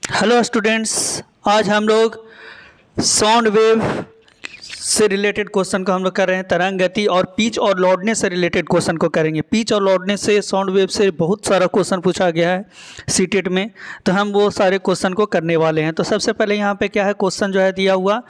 Hello students, आज हम लोग साउंड वेव से रिलेटेड क्वेश्चन को हम लोग कर रहे हैं। तरंग गति और पिच और लाउडनेस से रिलेटेड क्वेश्चन को करेंगे। पिच और लाउडनेस से साउंड वेव से बहुत सारा क्वेश्चन पूछा गया है सीटेट में, तो हम वो सारे क्वेश्चन को करने वाले हैं। तो सबसे पहले यहाँ पे क्या है, क्वेश्चन जो है दिया हुआ,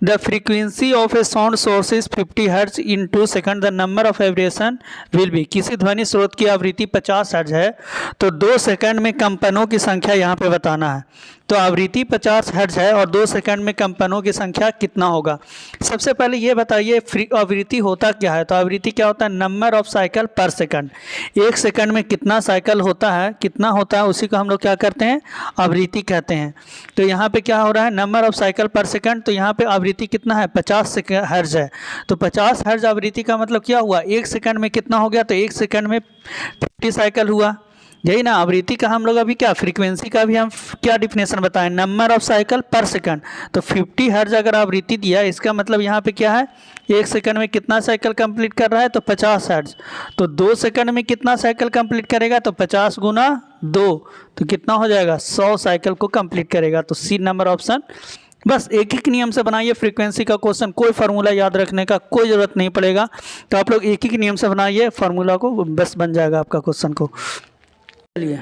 the frequency of A sound source is 50 hertz in 2 second, the number of vibration will be. किसी ध्वनि स्रोत की आवृत्ति 50 हर्ट्ज है तो 2 सेकंड में कंपनों की संख्या यहाँ पे बताना है। तो आवृत्ति 50 हर्ट्ज है और 2 सेकंड में कंपनों की संख्या कितना होगा। सबसे पहले ये बताइए आवृत्ति होता क्या है। तो आवृत्ति क्या होता है, नंबर ऑफ साइकिल पर सेकंड। 1 सेकंड में कितना साइकिल होता है, कितना होता है, उसी को हम लोग क्या करते हैं, आवृत्ति कहते हैं। तो यहाँ पे क्या हो रहा है, नंबर ऑफ साइकिल पर सेकंड। तो यहाँ पे आवृत्ति कितना है, 50 हर्ट्ज है। तो 50 हर्ट्ज आवृत्ति का मतलब क्या हुआ, 1 सेकंड में कितना हो गया, तो 1 सेकंड में 50 साइकिल हुआ। यही ना आवृत्ति का हम लोग अभी क्या, फ्रीक्वेंसी का भी हम क्या डिफिनेशन बताएं, नंबर ऑफ साइकिल पर सेकंड। तो 50 हर्ट्ज अगर आवृत्ति दिया, इसका मतलब यहाँ पे क्या है, 1 सेकंड में कितना साइकिल कंप्लीट कर रहा है, तो 50 हर्ट्ज। तो 2 सेकंड में कितना साइकिल कंप्लीट करेगा, तो 50 गुना 2, तो कितना हो जाएगा, 100 साइकिल को कंप्लीट करेगा। तो सी नंबर ऑप्शन। बस एक ही नियम से बनाइए फ्रीक्वेंसी का क्वेश्चन, कोई फार्मूला याद रखने का कोई ज़रूरत नहीं पड़ेगा। तो आप लोग एक ही नियम से बनाइए फार्मूला को, बस बन जाएगा आपका क्वेश्चन को। चलिए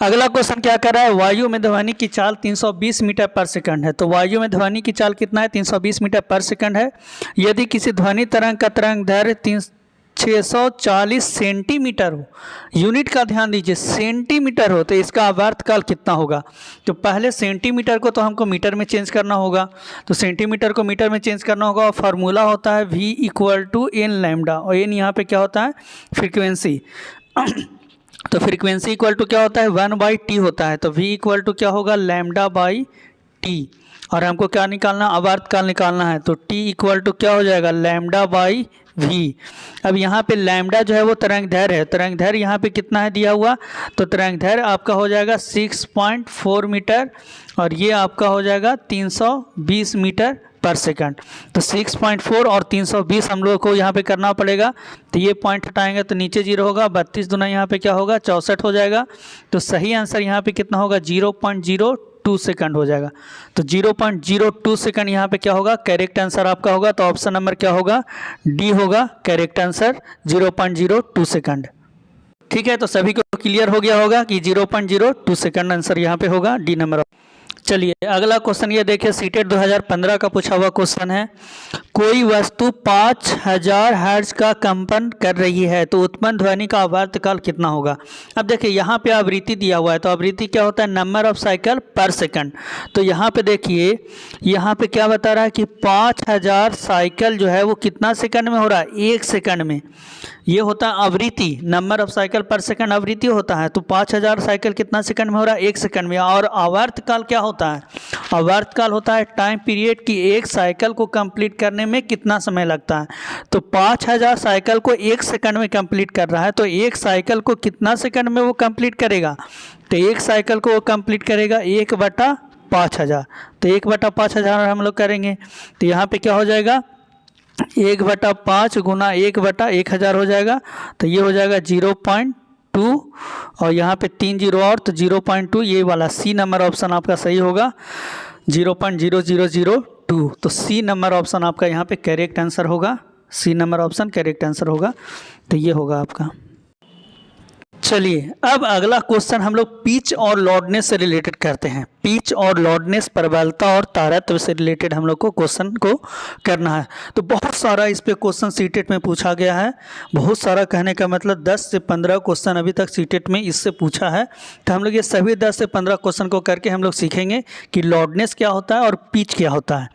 अगला क्वेश्चन क्या कर रहा है, वायु में ध्वनि की चाल 320 मीटर पर सेकंड है। तो वायु में ध्वनि की चाल कितना है, 320 मीटर पर सेकंड है। यदि किसी ध्वनि तरंग का तरंग दैर्घ्य 640 सेंटीमीटर हो, यूनिट का ध्यान दीजिए, सेंटीमीटर हो, तो इसका आवर्तकाल कितना होगा। तो पहले सेंटीमीटर को तो हमको मीटर में चेंज करना होगा। तो सेंटीमीटर को मीटर में चेंज करना होगा और फार्मूला होता है V = n लैम्डा, और n यहाँ पे क्या होता है, फ्रीक्वेंसी। तो फ्रीक्वेंसी इक्वल टू क्या होता है, 1/t होता है। तो V = क्या होगा, λ/t। और हमको क्या निकालना, आवर्तकाल निकालना है। तो T = क्या हो जाएगा, λ/v। अब यहाँ पे लैम्डा जो है वो तरंग दैर्घ्य है। तरंग दैर्घ्य यहाँ पे कितना है दिया हुआ, तो तरंग दैर्घ्य आपका हो जाएगा 6.4 मीटर और ये आपका हो जाएगा 320 मीटर पर सेकंड। तो 6.4 और 320 हम लोग को यहाँ पे करना पड़ेगा। तो ये पॉइंट हटाएंगे तो नीचे 0 होगा, 32 दुना यहाँ पे क्या होगा, 64 हो जाएगा। तो सही आंसर यहाँ पे कितना होगा, 0.02 सेकंड हो जाएगा। तो 0.02 सेकंड यहाँ पे क्या होगा, करेक्ट आंसर आपका होगा। तो ऑप्शन नंबर क्या होगा, डी होगा करेक्ट आंसर, 0.02 सेकंड। ठीक है, तो सभी को क्लियर हो गया होगा कि 0.02 सेकंड आंसर यहाँ पे होगा, डी नंबर। चलिए अगला क्वेश्चन ये देखिए, सीटेट 2015 का पूछा हुआ क्वेश्चन है। कोई वस्तु 5000 हर्ट्ज का कंपन कर रही है तो उत्पन्न ध्वनि का आवर्तकाल कितना होगा। अब देखिए यहाँ पे आवृत्ति दिया हुआ है, तो आवृत्ति क्या होता है, नंबर ऑफ साइकिल पर सेकंड। तो यहाँ पे देखिए, यहाँ पे क्या बता रहा है कि 5000 साइकिल जो है वो कितना सेकंड में हो रहा है, 1 सेकंड में। ये होता है आवृत्ति, नंबर ऑफ साइकिल पर सेकंड आवृत्ति होता है। तो 5000 साइकिल कितना सेकंड में हो रहा है, 1 सेकंड में। और आवर्तकाल क्या होता है, आवर्तकाल होता है टाइम पीरियड की एक साइकिल को कंप्लीट करने में कितना समय लगता है। तो 5000 साइकिल को 1 सेकंड में कंप्लीट कर रहा है, तो एक साइकिल को कितना सेकंड में वो कंप्लीट करेगा, तो एक साइकिल को वो कंप्लीट करेगा 1/5000। तो 1/5000 हम लोग करेंगे तो यहाँ पे क्या हो जाएगा, 1/5 गुना 1/1000 हो जाएगा। तो ये हो जाएगा 0.2 और यहाँ पे 3 0 और, तो 0.2 ये वाला सी नंबर ऑप्शन आपका सही होगा, 0.0002। तो सी नंबर ऑप्शन आपका यहाँ पे करेक्ट आंसर होगा, C number option correct answer होगा। तो ये होगा आपका। चलिए अब अगला क्वेश्चन हम लोग पिच और लाउडनेस से रिलेटेड करते हैं। पिच और लाउडनेस, प्रबलता और तारतम्य से रिलेटेड हम लोग को क्वेश्चन को करना है। तो बहुत सारा इस पे क्वेश्चन सीटेट में पूछा गया है, बहुत सारा कहने का मतलब 10 से 15 क्वेश्चन अभी तक सीटेट में इससे पूछा है। तो हम लोग ये सभी 10 से 15 क्वेश्चन को करके हम लोग सीखेंगे कि लाउडनेस क्या होता है और पिच क्या होता है।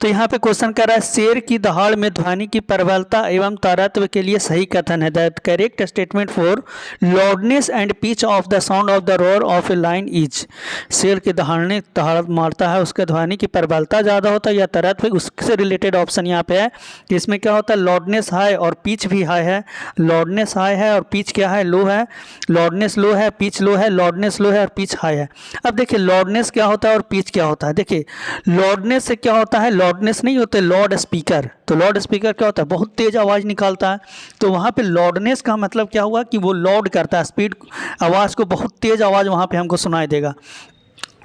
तो यहाँ पे क्वेश्चन कर रहा है, शेर की दहाड़ में ध्वनि की प्रबलता एवं तारतम्य के लिए सही कथन है। The correct statement for loudness and pitch of the sound of the roar of A line is. शेर के दहाड़ मारता है, उसका ध्वनि की प्रबलता ज़्यादा होता है या तारतम्य, उससे रिलेटेड ऑप्शन यहाँ पे है। इसमें क्या होता है, लाउडनेस हाई और पिच भी हाई है। लाउडनेस हाई है और पिच क्या है, लो है। लाउडनेस लो है, पिच लो है, लाउडनेस लो है और पिच हाई है। अब देखिए लाउडनेस क्या होता है और पिच क्या होता है। देखिए लाउडनेस से क्या होता है, लाउडनेस नहीं होते लाउड स्पीकर। तो लाउड स्पीकर क्या होता है, बहुत तेज आवाज़ निकालता है। तो वहाँ पे लाउडनेस का मतलब क्या हुआ कि वो लाउड करता है, स्पीड आवाज़ को बहुत तेज आवाज़ वहाँ पे हमको सुनाई देगा।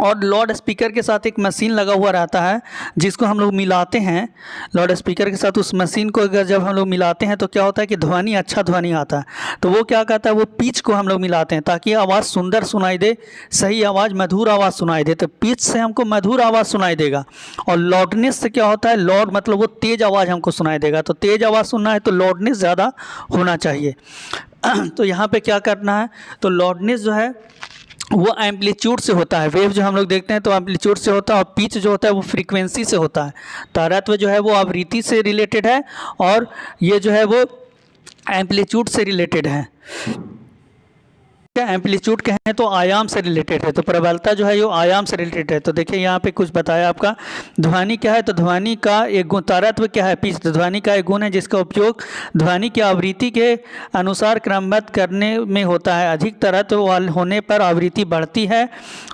और लाउड स्पीकर के साथ एक मशीन लगा हुआ रहता है जिसको हम लोग मिलाते हैं। लाउड स्पीकर के साथ उस मशीन को अगर जब हम लोग मिलाते हैं तो क्या होता है कि ध्वनि, अच्छा ध्वनि आता है। तो वो क्या कहता है, वो पिच को हम लोग मिलाते हैं ताकि आवाज़ सुंदर सुनाई दे, सही आवाज़, मधुर आवाज़ सुनाई दे। तो पिच से हमको मधुर आवाज़ सुनाई देगा। और लाउडनेस से क्या होता है, लाउड मतलब वो तेज़ आवाज़ हमको सुनाई देगा। तो तेज़ आवाज़ सुनना है तो लाउडनेस ज़्यादा होना चाहिए। तो यहाँ पे क्या करना है, तो लाउडनेस जो है वो एम्पलीट्यूड से होता है। वेव जो हम लोग देखते हैं तो एम्पलीट्यूड से होता है, और पिच जो होता है वो फ्रीक्वेंसी से होता है। तारत्व जो है वो आवृत्ति से रिलेटेड है, और ये जो है वो एम्पलीट्यूड से रिलेटेड है। एम्पलीट्यूड कहें तो आयाम से रिलेटेड है, तो प्रबलता जो है वो आयाम से रिलेटेड है। तो देखिए यहाँ पे कुछ बताया आपका। ध्वनि क्या है, तो ध्वनि का एक गुण, तारत्व क्या है, पिच, तो ध्वनि का एक गुण है जिसका उपयोग ध्वनि की आवृत्ति के अनुसार क्रमबद्ध करने में होता है। अधिक तारत्व होने पर आवृत्ति बढ़ती है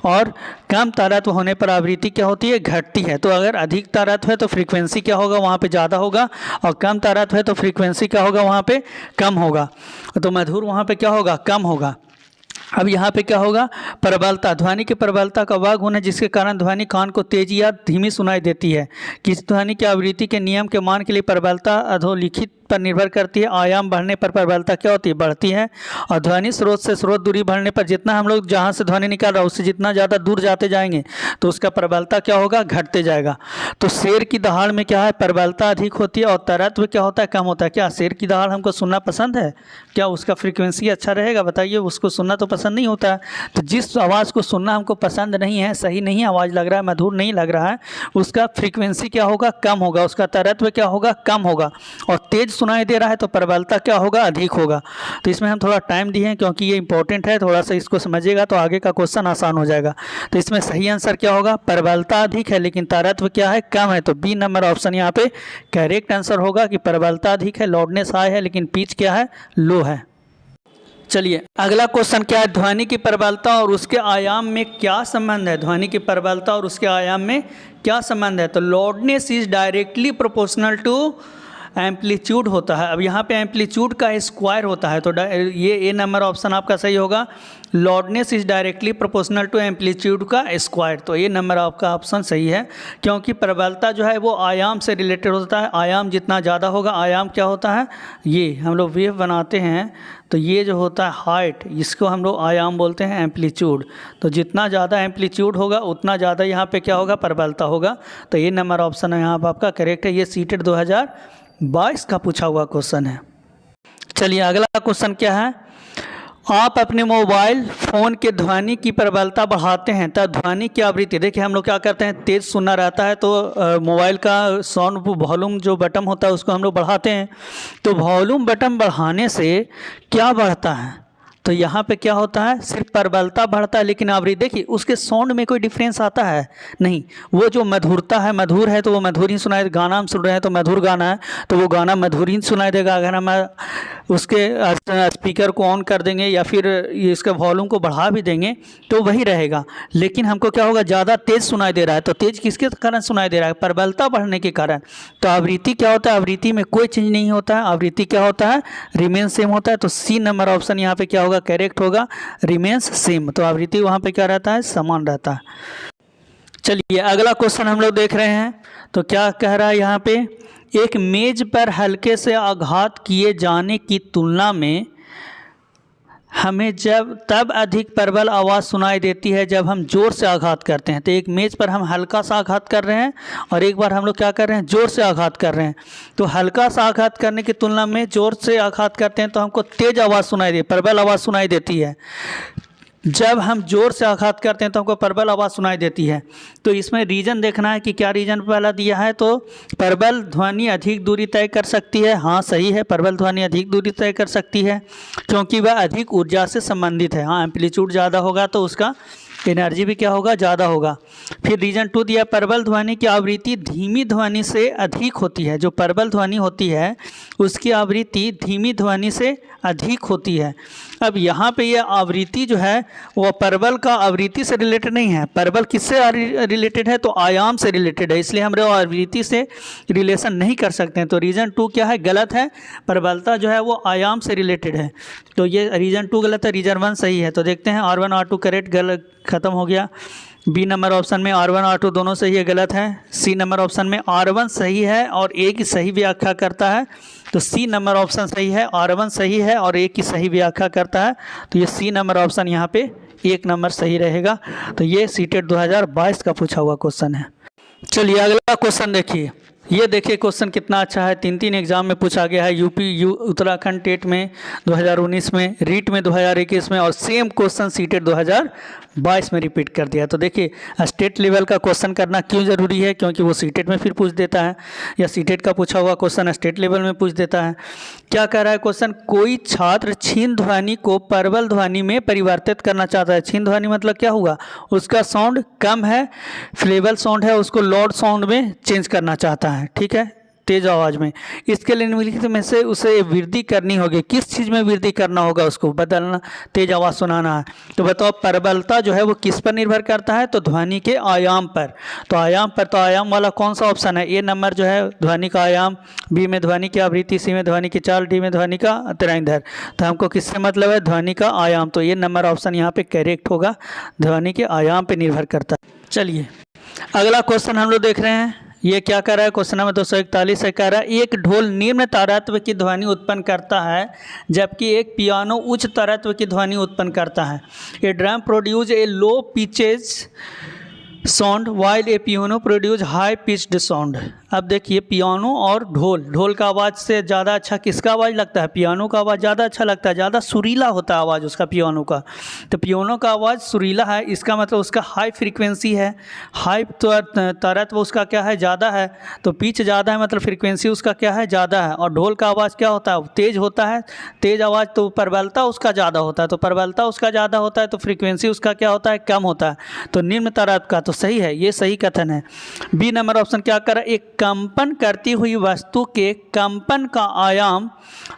और कम तारत्व होने पर आवृत्ति क्या होती है, घटती है। तो अगर अधिक तारत्व है तो फ्रीक्वेंसी क्या होगा, वहाँ पे ज़्यादा होगा, और कम तारत्व है तो फ्रीक्वेंसी क्या होगा, वहाँ पे कम होगा। तो मधुर वहाँ पे क्या होगा, कम होगा। अब यहाँ पे क्या होगा, प्रबलता, ध्वनि की प्रबलता का वह गुण है जिसके कारण ध्वनि कान को तेजी या धीमी सुनाई देती है। किसी ध्वनि की आवृत्ति के नियम के मान के लिए प्रबलता अधोलिखित पर निर्भर करती है। आयाम बढ़ने पर प्रबलता क्या होती है, बढ़ती है। और ध्वनि स्रोत से स्रोत दूरी बढ़ने पर, जितना हम लोग जहाँ से ध्वनि निकाल रहा है उससे जितना ज़्यादा दूर जाते जाएंगे तो उसका प्रबलता क्या होगा, घटते जाएगा। तो शेर की दहाड़ में क्या है, प्रबलता अधिक होती है और तारत्व क्या होता है, कम होता है। क्या शेर की दहाड़ हमको सुनना पसंद है, क्या उसका फ्रीक्वेंसी अच्छा रहेगा, बताइए। उसको सुनना तो पसंद नहीं होता है। तो जिस आवाज़ को सुनना हमको पसंद नहीं है, सही नहीं आवाज़ लग रहा है, मधुर नहीं लग रहा है, उसका फ्रीक्वेंसी क्या होगा, कम होगा, उसका तारत्व क्या होगा, कम होगा। और तेज सुनाई दे रहा है तो प्रबलता क्या होगा, अधिक होगा। तो इसमें हम थोड़ा टाइम दिए हैं क्योंकि ये इंपॉर्टेंट है, थोड़ा सा इसको समझिएगा तो आगे का क्वेश्चन आसान हो जाएगा। तो इसमें सही आंसर क्या होगा, प्रबलता अधिक है लेकिन तारत्व क्या है, कम है। तो बी नंबर ऑप्शन यहाँ पे करेक्ट आंसर होगा कि प्रबलता अधिक है, लाउडनेस हाई है, लेकिन पिच क्या है, लो है। चलिए अगला क्वेश्चन क्या है, ध्वनि की प्रबलता और उसके आयाम में क्या संबंध है। ध्वनि की प्रबलता और उसके आयाम में क्या संबंध है, तो loudness is directly proportional to amplitude होता है। अब यहाँ पे एम्पलीट्यूड का स्क्वायर होता है, तो ये ए नंबर ऑप्शन आपका सही होगा। Loudness is directly proportional to amplitude का स्क्वायर, तो ये नंबर आपका ऑप्शन सही है। क्योंकि प्रबलता जो है वो आयाम से रिलेटेड होता है। आयाम जितना ज़्यादा होगा, आयाम क्या होता है, ये हम लोग वेव बनाते हैं तो ये जो होता है हाइट, इसको हम लोग आयाम बोलते हैं एम्पलीट्यूड। तो जितना ज़्यादा एम्पलीट्यूड होगा उतना ज़्यादा यहाँ पे क्या होगा, प्रबलता होगा। तो ये नंबर ऑप्शन है यहाँ पर आपका करेक्ट है। ये सीटेड 2022 का पूछा हुआ क्वेश्चन है। चलिए अगला क्वेश्चन क्या है, आप अपने मोबाइल फ़ोन के ध्वनि की प्रबलता बढ़ाते हैं तब ध्वनि की आवृत्ति, देखिए हम लोग क्या करते हैं, तेज़ सुनना रहता है तो मोबाइल का साउंड वॉल्यूम जो बटन होता है उसको हम लोग बढ़ाते हैं। तो वॉल्यूम बटन बढ़ाने से क्या बढ़ता है, तो यहाँ पे क्या होता है, सिर्फ प्रबलता बढ़ता है लेकिन आवृत्ति, देखिए उसके साउंड में कोई डिफरेंस आता है नहीं। वो जो मधुरता है, मधुर है तो वो मधुर ही सुनाई, गाना हम सुन रहे हैं तो मधुर गाना है तो वो गाना मधुर ही सुनाई देगा। अगर हम उसके स्पीकर को ऑन कर देंगे या फिर इसके वॉल्यूम को बढ़ा भी देंगे तो वही रहेगा। लेकिन हमको क्या होगा, ज़्यादा तेज़ सुनाई दे रहा है। तो तेज़ किसके कारण सुनाई दे रहा है, प्रबलता बढ़ने के कारण। तो आवृत्ति क्या होता है, आवृत्ति में कोई चेंज नहीं होता है, आवृत्ति क्या होता है, रिमेन सेम होता है। तो सी नंबर ऑप्शन यहाँ पे क्या होगा, करेक्ट होगा, रिमेन्स सेम। तो आवृत्ति वहाँ पे क्या रहता है, समान रहता है। चलिए अगला क्वेश्चन हम लोग देख रहे हैं। तो क्या कह रहा है यहाँ पे, एक मेज पर हल्के से आघात किए जाने की तुलना में हमें तब अधिक प्रबल आवाज़ सुनाई देती है जब हम ज़ोर से आघात करते हैं। तो एक मेज़ पर हम हल्का सा आघात कर रहे हैं और एक बार हम लोग क्या कर रहे हैं, ज़ोर से आघात कर रहे हैं। तो हल्का सा आघात करने की तुलना में ज़ोर से आघात करते हैं तो हमको तेज़ आवाज़ सुनाई देती है, प्रबल आवाज़ सुनाई देती है। जब हम ज़ोर से आघात करते हैं तो हमको प्रबल आवाज़ सुनाई देती है। तो इसमें रीज़न देखना है कि क्या रीज़न पहला दिया है। तो प्रबल ध्वनि अधिक दूरी तय कर सकती है, हाँ सही है, प्रबल ध्वनि अधिक दूरी तय कर सकती है क्योंकि वह अधिक ऊर्जा से संबंधित है। हाँ एम्पलीट्यूड ज़्यादा होगा तो उसका एनर्जी भी क्या होगा, ज़्यादा होगा। फिर रीजन 2 दिया, प्रबल ध्वनि की आवृत्ति धीमी ध्वनि से अधिक होती है। जो प्रबल ध्वनि होती है उसकी आवृत्ति धीमी ध्वनि से अधिक होती है। अब यहाँ पे ये आवृत्ति जो है वो प्रबल का आवृत्ति से रिलेटेड नहीं है। प्रबल किससे रिलेटेड है, तो आयाम से रिलेटेड है, इसलिए हम आवृत्ति से रिलेशन नहीं कर सकते हैं। तो रीजन 2 क्या है, गलत है। प्रबलता जो है वो आयाम से रिलेटेड है, तो ये रीजन 2 गलत है, रीजन 1 सही है। तो देखते हैं R1 R2 करेक्ट, गलत, ख़त्म हो गया। बी नंबर ऑप्शन में R1 R2 दोनों सही है, गलत है। सी नंबर ऑप्शन में R1 सही है और ए की सही व्याख्या करता है, तो सी नंबर ऑप्शन सही है। R1 सही है और ए की सही व्याख्या करता है, तो ये सी नंबर ऑप्शन यहाँ पे 1 नंबर सही रहेगा। तो ये सीटेट 2022 का पूछा हुआ क्वेश्चन है। चलिए अगला क्वेश्चन देखिए। ये देखिए क्वेश्चन कितना अच्छा है, 3 एग्जाम में पूछा गया है, यूपी उत्तराखंड टेट में 2019 में, रीट में 2021 में, और सेम क्वेश्चन सीटेट 2022 में रिपीट कर दिया। तो देखिए स्टेट लेवल का क्वेश्चन करना क्यों ज़रूरी है, क्योंकि वो सीटेट में फिर पूछ देता है, या सीटेट का पूछा हुआ क्वेश्चन स्टेट लेवल में पूछ देता है। क्या कह रहा है क्वेश्चन, कोई छात्र छीन ध्वनि को प्रबल ध्वनि में परिवर्तित करना चाहता है। छीन ध्वनि मतलब क्या हुआ, उसका साउंड कम है, फ्लेबल साउंड है, उसको लॉर्ड साउंड में चेंज करना चाहता है, ठीक है, तेज आवाज़ में। इसके लिए निम्नलिखित में से उसे वृद्धि करनी होगी, किस चीज़ में वृद्धि करना होगा, उसको बदलना, तेज आवाज़ सुनाना है। तो बताओ प्रबलता जो है वो किस पर निर्भर करता है, तो ध्वनि के आयाम पर। तो आयाम पर, तो आयाम वाला कौन सा ऑप्शन है, ए नंबर जो है ध्वनि का आयाम, बी में ध्वनि की आवृत्ति, सी में ध्वनि की चाल, डी में ध्वनि का तरंग। तो हमको किससे मतलब है, ध्वनि का आयाम, तो ये नंबर ऑप्शन यहाँ पे करेक्ट होगा, ध्वनि के आयाम पर निर्भर करता है। चलिए अगला क्वेश्चन हम लोग देख रहे हैं। ये क्या कर रहा है, क्वेश्चन नंबर 241 से कह रहा है, एक ढोल निम्न तारत्व की ध्वनि उत्पन्न करता है जबकि एक पियानो उच्च तारत्व की ध्वनि उत्पन्न करता है। A drum produce a low pitches sound while a piano produce high pitched sound. अब देखिए पियानो और ढोल, ढोल का आवाज़ से ज़्यादा अच्छा किसका आवाज़ लगता है, पियानो का आवाज़ ज़्यादा अच्छा लगता है, ज़्यादा सुरीला होता है आवाज़ उसका पियानो का। तो पियानो का आवाज़ सुरीला है, इसका मतलब उसका हाई फ्रीक्वेंसी है, हाई तारत्व उसका क्या है, ज़्यादा है, तो पिच ज़्यादा है मतलब फ्रीक्वेंसी उसका क्या है, ज़्यादा है। और ढोल का आवाज़ क्या होता है, तेज़ होता है, तेज़ आवाज़, तो प्रबलता उसका ज़्यादा होता है, तो प्रबलता उसका ज़्यादा होता है, तो फ्रीक्वेंसी उसका क्या होता है, कम होता है, तो निम्न तारत्व का। तो सही है, ये सही कथन है। बी नंबर ऑप्शन क्या कर रहा है, एक कंपन करती हुई वस्तु के कंपन का आयाम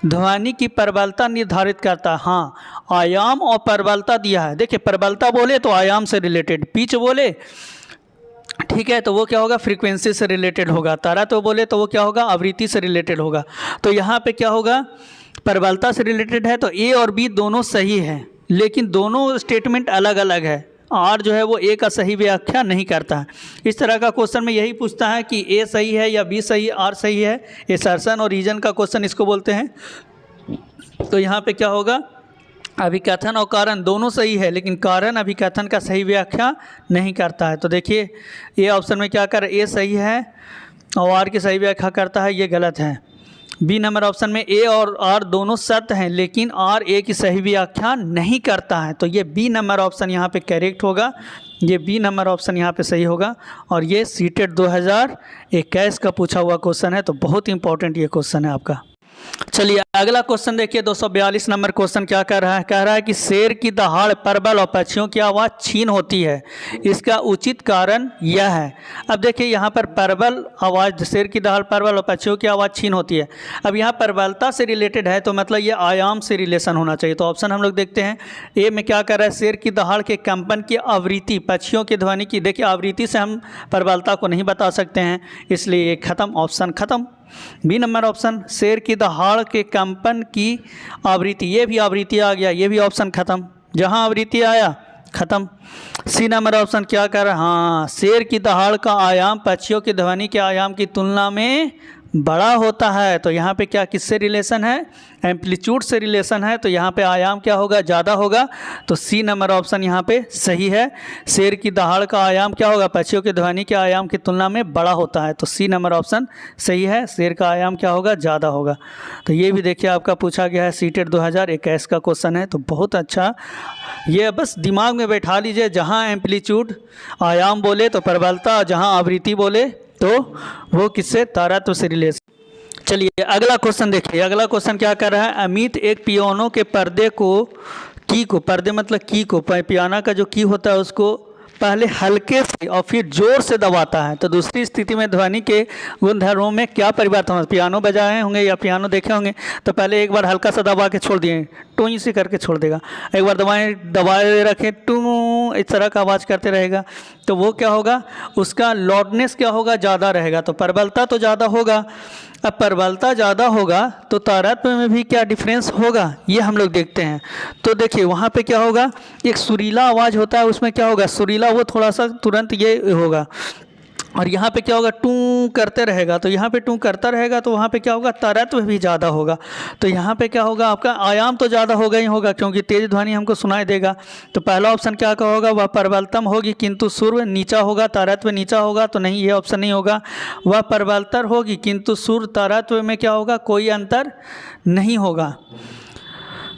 ध्वनि की प्रबलता निर्धारित करता है। हाँ, आयाम और प्रबलता दिया है। देखिए प्रबलता बोले तो आयाम से रिलेटेड, पिच बोले ठीक है तो वो क्या होगा, फ्रीक्वेंसी से रिलेटेड होगा, तारत्व बोले तो वो क्या होगा, आवृत्ति से रिलेटेड होगा। तो यहाँ पे क्या होगा, प्रबलता से रिलेटेड है, तो ए और बी दोनों सही है, लेकिन दोनों स्टेटमेंट अलग अलग है। आर जो है वो ए का सही व्याख्या नहीं करता है। इस तरह का क्वेश्चन में यही पूछता है कि ए सही है या बी सही है, आर सही है। एसर्शन और रीजन का क्वेश्चन इसको बोलते हैं। तो यहाँ पे क्या होगा, अभिकथन और कारण दोनों सही है, लेकिन कारण अभिकथन का सही व्याख्या नहीं करता है। तो देखिए ए ऑप्शन में क्या कर, ए सही है और आर की सही व्याख्या करता है, ये गलत है। बी नंबर ऑप्शन में ए और आर दोनों सत्य हैं, लेकिन आर ए की सही व्याख्या नहीं करता है, तो ये बी नंबर ऑप्शन यहाँ पे करेक्ट होगा, ये बी नंबर ऑप्शन यहाँ पे सही होगा। और ये सीटेट 2021 का पूछा हुआ क्वेश्चन है, तो बहुत इंपॉर्टेंट ये क्वेश्चन है आपका। चलिए अगला क्वेश्चन देखिए, 242 नंबर क्वेश्चन क्या कर रहा है, कह रहा है कि शेर की दहाड़, परवल और पक्षियों की आवाज़ छीन होती है, इसका उचित कारण यह है। अब देखिए यहाँ पर परवल आवाज़, शेर की दहाड़, परवल और पक्षियों की आवाज़ छीन होती है। अब यहाँ परवलता से रिलेटेड है, तो मतलब ये आयाम से रिलेशन होना चाहिए। तो ऑप्शन हम लोग देखते हैं, ए में क्या कर रहा है, शेर की दहाड़ के कंपन की आवृत्ति, पक्षियों की ध्वनि की। देखिए आवृत्ति से हम परवलता को नहीं बता सकते हैं, इसलिए ये खत्म, ऑप्शन खत्म। बी नंबर ऑप्शन, शेर की दहाड़ के कंपन की आवृत्ति, ये भी आवृत्ति आ गया, ये भी ऑप्शन खत्म, जहां आवृत्ति आया खत्म। सी नंबर ऑप्शन क्या कर रहा है, हाँ, शेर की दहाड़ का आयाम पक्षियों की ध्वनि के आयाम की तुलना में बड़ा होता है। तो यहाँ पे क्या किससे रिलेशन है, एम्पलीट्यूड से रिलेशन है, तो यहाँ पे आयाम क्या होगा, ज़्यादा होगा। तो सी नंबर ऑप्शन यहाँ पे सही है, शेर की दहाड़ का आयाम क्या होगा, पक्षियों की ध्वनि के आयाम की तुलना में बड़ा होता है। तो सी नंबर ऑप्शन सही है, शेर का आयाम क्या होगा, ज़्यादा होगा। तो ये भी देखिए आपका पूछा गया है, सीटेट 2021 का क्वेश्चन है, तो बहुत अच्छा। ये बस दिमाग में बैठा लीजिए, जहाँ एम्पलीट्यूड आयाम बोले तो प्रबलता, जहाँ आवृत्ति बोले तो वो किससे, तारत्व से रिलेशन। चलिए अगला क्वेश्चन देखिए, अगला क्वेश्चन क्या कर रहा है, अमित एक पियानो के पर्दे को, की को, पर्दे मतलब की को, पियानो का जो की होता है उसको पहले हल्के से और फिर जोर से दबाता है। तो दूसरी स्थिति में ध्वनि के गुणधर्मों में क्या परिवर्तन होता है, पियानो बजाए होंगे या पियानो देखे होंगे, तो पहले एक बार हल्का सा दबा के छोड़ दिए, टू से करके छोड़ देगा, एक बार दबाए रखें, टू इस तरह का आवाज़ करते रहेगा, तो वो क्या होगा, उसका लाउडनेस क्या होगा, ज़्यादा रहेगा, तो प्रबलता तो ज़्यादा होगा। अब प्रबलता ज़्यादा होगा तो तारतम्य में भी क्या डिफरेंस होगा, ये हम लोग देखते हैं। तो देखिए वहाँ पे क्या होगा, एक सुरीला आवाज़ होता है, उसमें क्या होगा, सुरीला वो थोड़ा सा तुरंत ये होगा, और यहाँ पे क्या होगा, टू करते रहेगा, तो यहाँ पे टू करता रहेगा, तो वहाँ पे क्या होगा, तारतम्य भी ज़्यादा होगा। तो यहाँ पे क्या होगा, आपका आयाम तो ज़्यादा होगा ही होगा, क्योंकि तेज ध्वनि हमको सुनाई देगा। तो पहला ऑप्शन क्या का होगा, वह प्रबलतम होगी किंतु सुर नीचा होगा, तारतम्य नीचा होगा, तो नहीं, ये ऑप्शन नहीं होगा। वह प्रबलतर होगी किंतु सुर तारतम्य में क्या होगा, कोई अंतर नहीं होगा,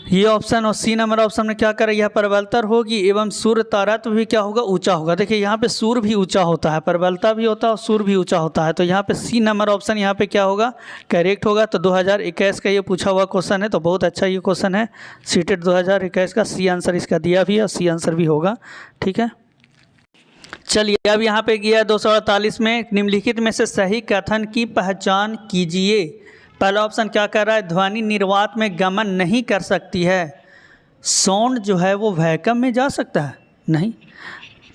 ये ऑप्शन। और सी नंबर ऑप्शन में क्या करें, यह प्रबलतर होगी एवं सुर तारतम्य भी क्या होगा, ऊंचा होगा। देखिए यहाँ पे सुर भी ऊंचा होता है, प्रबलता भी होता है और सुर भी ऊंचा होता है, तो यहाँ पे सी नंबर ऑप्शन यहाँ पे क्या होगा, करेक्ट होगा। तो 2021 का ये पूछा हुआ क्वेश्चन है, तो बहुत अच्छा ये क्वेश्चन है, सीटेट 2021 का सी आंसर इसका दिया भी है और सी आंसर भी होगा, ठीक है। चलिए अब यहाँ पे गया 248 में, निम्नलिखित में से सही कथन की पहचान कीजिए। पहला ऑप्शन क्या कर रहा है, ध्वनि निर्वात में गमन नहीं कर सकती है। साउंड जो है वो वैक्यूम में जा सकता है,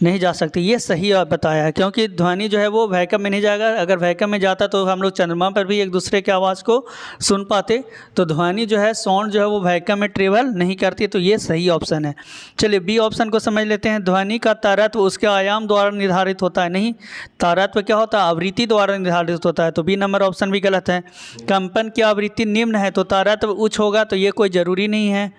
नहीं जा सकती, ये सही बताया है, क्योंकि ध्वनि जो है वो वैक्यूम में नहीं जाएगा। अगर वैक्यूम में जाता तो हम लोग चंद्रमा पर भी एक दूसरे की आवाज़ को सुन पाते। तो ध्वनि जो है, साउंड जो है वो वैक्यूम में ट्रेवल नहीं करती, तो ये सही ऑप्शन है। चलिए बी ऑप्शन को समझ लेते हैं। ध्वनि का तारतम्य उसके आयाम द्वारा निर्धारित होता है, नहीं, तारतम्य क्या होता है, आवृत्ति द्वारा निर्धारित होता है, तो बी नंबर ऑप्शन भी गलत है। कंपन की आवृत्ति निम्न है तो तारतम्य उच्च होगा, तो ये कोई ज़रूरी नहीं है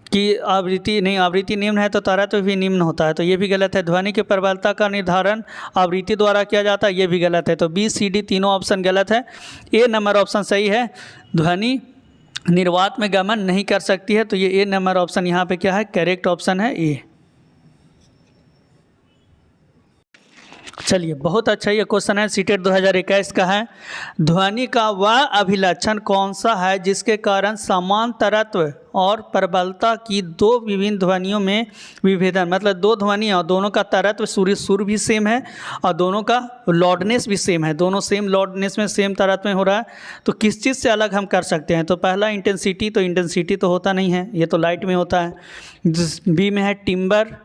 कि आवृत्ति निम्न है तो तारतम्य भी निम्न होता है, तो ये भी गलत है। ध्वनि की प्रबलता का निर्धारण आवृत्ति द्वारा किया जाता है, ये भी गलत है। तो बी सी डी तीनों ऑप्शन गलत है, ए नंबर ऑप्शन सही है। ध्वनि निर्वात में गमन नहीं कर सकती है, तो ये ए नंबर ऑप्शन यहाँ पे क्या है, करेक्ट ऑप्शन है ए। चलिए बहुत अच्छा ये क्वेश्चन है, सीटेट 2021 का है। ध्वनि का वह अभिलक्षण कौन सा है जिसके कारण समान तरत्व और प्रबलता की दो विभिन्न ध्वनियों में विभेदन, मतलब दो ध्वनि और दोनों का तरत्व सुर भी सेम है और दोनों का लॉडनेस भी सेम है, दोनों सेम लॉडनेस में सेम तरत्व में हो रहा है, तो किस चीज़ से अलग हम कर सकते हैं। तो पहला इंटेंसिटी, तो इंटेंसिटी तो होता नहीं है, ये तो लाइट में होता है। बी में है टिम्बर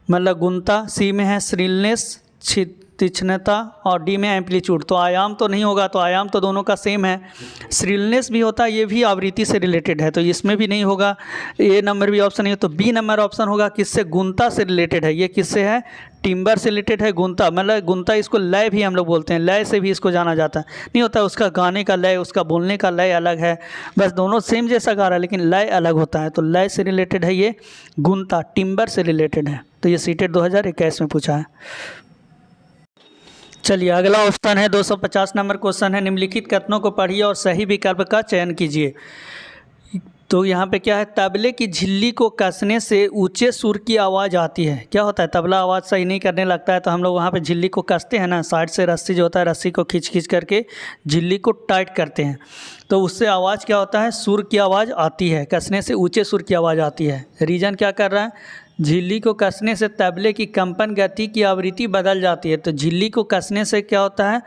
मतलब गुणता, सी में है श्रिलनेस तीक्ष्णता और डी में एम्पलीट्यूड, तो आयाम तो नहीं होगा, तो आयाम तो दोनों का सेम है। श्रिलनेस भी होता है, ये भी आवृत्ति से रिलेटेड है, तो इसमें भी नहीं होगा, ए नंबर भी ऑप्शन नहीं है। तो बी नंबर ऑप्शन होगा, किससे, गुणता से रिलेटेड है। ये किससे है, टिम्बर से रिलेटेड है। गुणता मतलब गुणता, इसको लय भी हम लोग बोलते हैं, लय से भी इसको जाना जाता है, नहीं होता है उसका गाने का लय, उसका बोलने का लय अलग है, बस दोनों सेम जैसा गा रहा है लेकिन लय अलग होता है, तो लय से रिलेटेड है ये गुणता, टिम्बर से रिलेटेड है। तो ये सीटेट 2021 में पूछा है। चलिए अगला ऑप्शन है 250 नंबर क्वेश्चन है, निम्नलिखित कथनों को पढ़िए और सही विकल्प का चयन कीजिए। तो यहाँ पे क्या है, तबले की झिल्ली को कसने से ऊंचे सुर की आवाज़ आती है। क्या होता है, तबला आवाज़ सही नहीं करने लगता है तो हम लोग वहाँ पे झिल्ली को कसते हैं ना, साइड से रस्सी जो होता है, रस्सी को खींच करके झिल्ली को टाइट करते हैं, तो उससे आवाज़ क्या होता है, सुर की आवाज़ आती है, कसने से ऊँचे सुर की आवाज़ आती है। रीजन क्या कर रहा है, झिल्ली को कसने से तबले की कंपन गति की आवृत्ति बदल जाती है। तो झिल्ली को कसने से क्या होता है,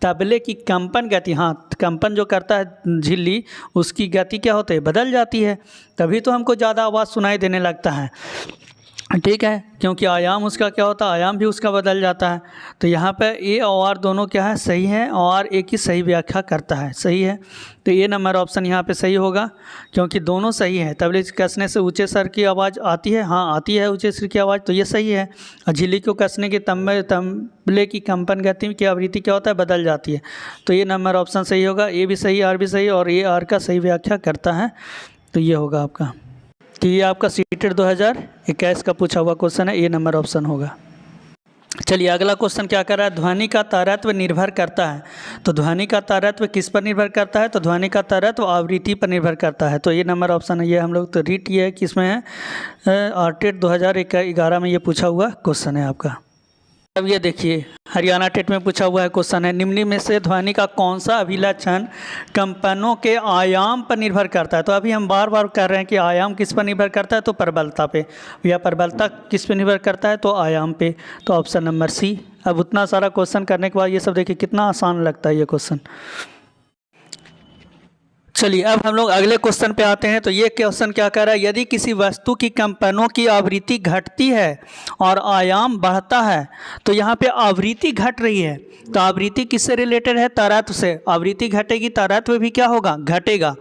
तबले की कंपन गति, हाँ कंपन जो करता है झिल्ली, उसकी गति क्या होती है, बदल जाती है, तभी तो हमको ज़्यादा आवाज़ सुनाई देने लगता है, ठीक है, क्योंकि आयाम उसका क्या होता है, आयाम भी उसका बदल जाता है। तो यहाँ पे ए और आर दोनों क्या है, सही है, और एक ही सही व्याख्या करता है, सही है। तो ए नंबर ऑप्शन यहाँ पे सही होगा, क्योंकि दोनों सही है। तबले कसने से ऊंचे सर की आवाज़ आती है, हाँ आती है ऊंचे सिर की आवाज़, तो ये सही है। और झिल्ली को कसने के तबले की कंपन गति की आवृत्ति क्या होता है, बदल जाती है, तो ये नंबर ऑप्शन सही होगा। ए भी सही, आर भी सही, और ए आर का सही व्याख्या करता है, तो ये होगा आपका। तो ये आपका सीटेट 2021 का पूछा हुआ क्वेश्चन है, ए नंबर ऑप्शन होगा। चलिए अगला क्वेश्चन क्या कर रहा है, ध्वनि का तारतम्य निर्भर करता है। तो ध्वनि का तारतम्य किस पर निर्भर करता है, तो ध्वनि का तारतम्य आवृत्ति पर निर्भर करता है, तो ये नंबर ऑप्शन है। ये हम लोग तो रीट ये है किसमें है, आरटेट 2011 में ये पूछा हुआ क्वेश्चन है आपका। अब ये देखिए हरियाणा टेट में पूछा हुआ है क्वेश्चन है, निम्न में से ध्वनि का कौन सा अभिलक्षण कंपनों के आयाम पर निर्भर करता है। तो अभी हम बार बार कह रहे हैं कि आयाम किस पर निर्भर करता है, तो प्रबलता पे, या प्रबलता किस पे निर्भर करता है, तो आयाम पे, तो ऑप्शन नंबर सी। अब उतना सारा क्वेश्चन करने के बाद ये सब देखिए कितना आसान लगता है ये क्वेश्चन। चलिए अब हम लोग अगले क्वेश्चन पे आते हैं। तो ये क्वेश्चन क्या कह रहा है, यदि किसी वस्तु की कंपनों की आवृत्ति घटती है और आयाम बढ़ता है, तो यहाँ पे आवृत्ति घट रही है, तो आवृत्ति किससे रिलेटेड है, तारत्व से। आवृत्ति घटेगी, तारत्व भी क्या होगा, घटेगा,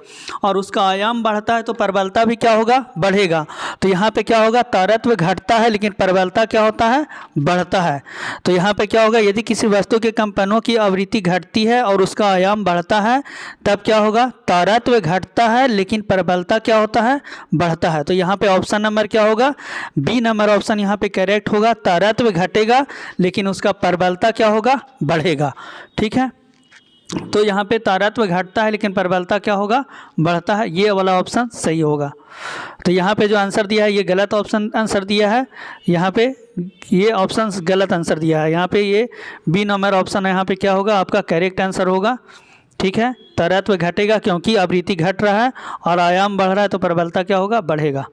और उसका आयाम बढ़ता है तो प्रबलता भी क्या होगा, बढ़ेगा। तो यहाँ पे क्या होगा, तारत्व घटता है लेकिन प्रबलता क्या होता है, बढ़ता है। तो यहाँ पे क्या होगा, यदि किसी वस्तु के कंपनों की आवृत्ति घटती है और उसका आयाम बढ़ता है, तब क्या होगा, तारत्व घटता है लेकिन प्रबलता क्या होता है, बढ़ता है। तो यहाँ पे ऑप्शन नंबर क्या होगा, बी नंबर ऑप्शन यहाँ पे करेक्ट होगा। तारत्व घटेगा लेकिन उसका प्रबलता क्या होगा, बढ़ेगा। ठीक है, तो यहाँ पे तारत्व घटता है लेकिन प्रबलता क्या होगा, बढ़ता है, ये वाला ऑप्शन सही होगा। तो यहाँ पे जो आंसर दिया है ये गलत ऑप्शन आंसर दिया है, यहाँ पे ये ऑप्शन गलत आंसर दिया है, यहाँ पे ये बी नंबर ऑप्शन यहाँ पे क्या होगा, आपका करेक्ट आंसर होगा। ठीक है, तारत्व घटेगा क्योंकि आवृत्ति घट रहा है और आयाम बढ़ रहा है, तो प्रबलता क्या होगा, बढ़ेगा।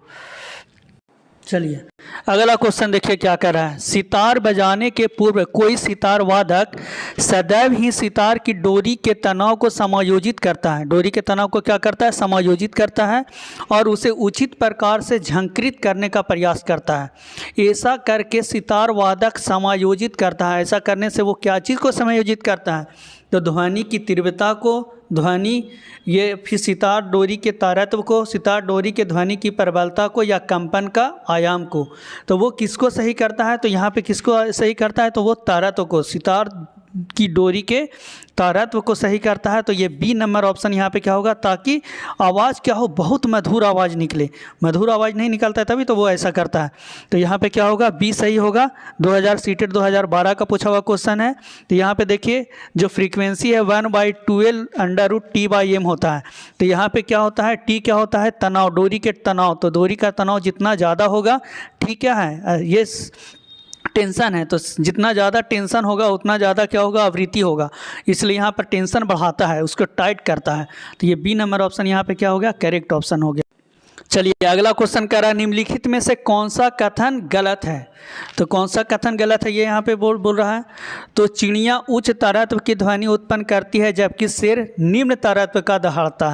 चलिए अगला क्वेश्चन देखिए क्या कर रहा है, सितार बजाने के पूर्व कोई सितार वादक सदैव ही सितार की डोरी के तनाव को समायोजित करता है। डोरी के तनाव को क्या करता है, समायोजित करता है, और उसे उचित प्रकार से झंकृत करने का प्रयास करता है। ऐसा करके सितार वादक समायोजित करता है, ऐसा करने से वो क्या चीज़ को समायोजित करता है, तो ध्वनि की तीव्रता को, ध्वनि ये फिर सितार डोरी के तारत्व को, सितार डोरी के ध्वनि की प्रबलता को, या कंपन का आयाम को। तो वो किसको सही करता है, तो यहाँ पे किसको सही करता है, तो वो तारत्व को, सितार की डोरी के तारत्व को सही करता है। तो ये बी नंबर ऑप्शन यहाँ पे क्या होगा, ताकि आवाज़ क्या हो, बहुत मधुर आवाज़ निकले। मधुर आवाज़ नहीं निकलता है तभी तो वो ऐसा करता है। तो यहाँ पे क्या होगा, बी सही होगा। 2000 सीटेट 2012 का पूछा हुआ क्वेश्चन है। तो यहाँ पे देखिए जो फ्रीक्वेंसी है 1/12 √T/m होता है। तो यहाँ पे क्या होता है, टी क्या होता है, तनाव, डोरी के तनाव। तो डोरी का तनाव जितना ज़्यादा होगा, ठीक क्या है, ये टेंशन है, तो जितना ज़्यादा टेंशन होगा उतना ज़्यादा क्या होगा, आवृत्ति होगा, इसलिए यहाँ पर टेंशन बढ़ाता है, उसको टाइट करता है। तो ये बी नंबर ऑप्शन यहाँ पे क्या हो गया, करेक्ट ऑप्शन हो गया। चलिए अगला क्वेश्चन कह रहा है, निम्नलिखित में से कौन सा कथन गलत है। तो कौन सा कथन गलत है, ये यहाँ पे बोल रहा है। तो चिड़िया उच्च तारत्व की ध्वनि उत्पन्न करती है जबकि शेर निम्न तारत्व का दहाड़ता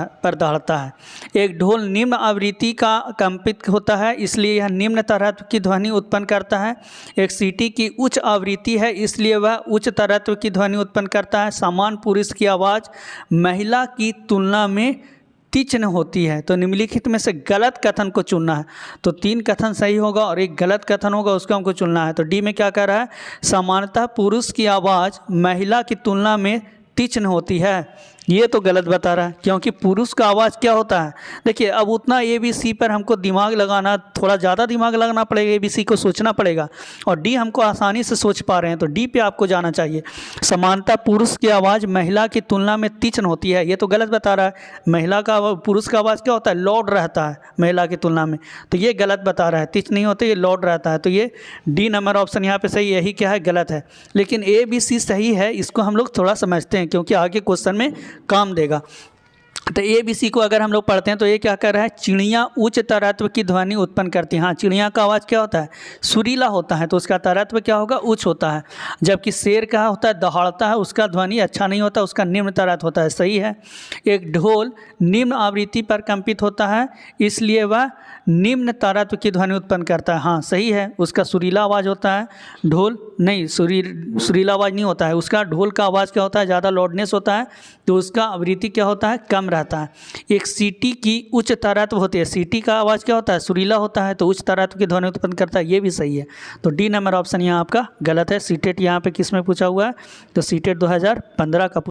है। एक ढोल निम्न आवृत्ति का कंपित होता है, इसलिए यह निम्न तारत्व की ध्वनि उत्पन्न करता है। एक सीटी की उच्च आवृत्ति है, इसलिए वह उच्च तारत्व की ध्वनि उत्पन्न करता है। समान पुरुष की आवाज़ महिला की तुलना में तीक्ष्ण होती है। तो निम्नलिखित में से गलत कथन को चुनना है। तो 3 कथन सही होगा और एक गलत कथन होगा, उसको हमको चुनना है। तो डी में क्या कह रहा है, सामान्यतः पुरुष की आवाज़ महिला की तुलना में तीक्ष्ण होती है। ये तो गलत बता रहा है, क्योंकि पुरुष का आवाज़ क्या होता है, देखिए अब उतना ABC पर हमको दिमाग लगाना, थोड़ा ज़्यादा दिमाग लगाना पड़ेगा, ABC को सोचना पड़ेगा, और डी हमको आसानी से सोच पा रहे हैं, तो डी पे आपको जाना चाहिए। समानता पुरुष की आवाज़ महिला की तुलना में तीक्ष्ण होती है, ये तो गलत बता रहा है। महिला का पुरुष का आवाज़ क्या होता है, लौड रहता है महिला की तुलना में, तो ये गलत बता रहा है, तीक्ष्ण नहीं होते, ये लौड रहता है। तो ये डी नंबर ऑप्शन यहाँ पे सही, यही क्या है, गलत है। लेकिन ABC सही है, इसको हम लोग थोड़ा समझते हैं क्योंकि आगे क्वेश्चन में काम देगा। तो ABC को अगर हम लोग पढ़ते हैं तो ये क्या कर रहा है, चिड़िया उच्च तारत्व की ध्वनि उत्पन्न करती है। हाँ, चिड़िया का आवाज़ क्या होता है, सुरीला होता है, तो उसका तारत्व क्या होगा, उच्च होता है। जबकि शेर का होता है, दहाड़ता है, उसका ध्वनि अच्छा नहीं होता, उसका निम्न तारत्व होता है। सही है। एक ढोल निम्न आवृत्ति पर कंपित होता है, इसलिए वह निम्न तारत्व की ध्वनि उत्पन्न करता है। हाँ सही है, उसका सुरीला आवाज़ होता है। ढोल नहीं, सुरीला आवाज़ नहीं होता है, उसका ढोल का आवाज़ क्या होता है, ज़्यादा लाउडनेस होता है, तो उसका आवृत्ति क्या होता है, कम रहता है। एक सीटी की उच्च तारत्व होती है, सीटी का आवाज़ क्या होता है, सुरीला होता है, तो उच्च तारत्व की ध्वनि उत्पन्न करता है, ये भी सही है। तो डी नंबर ऑप्शन यहाँ आपका गलत है। सीटेट यहाँ पे किस में पूछा हुआ है, तो सीटेट 2015 का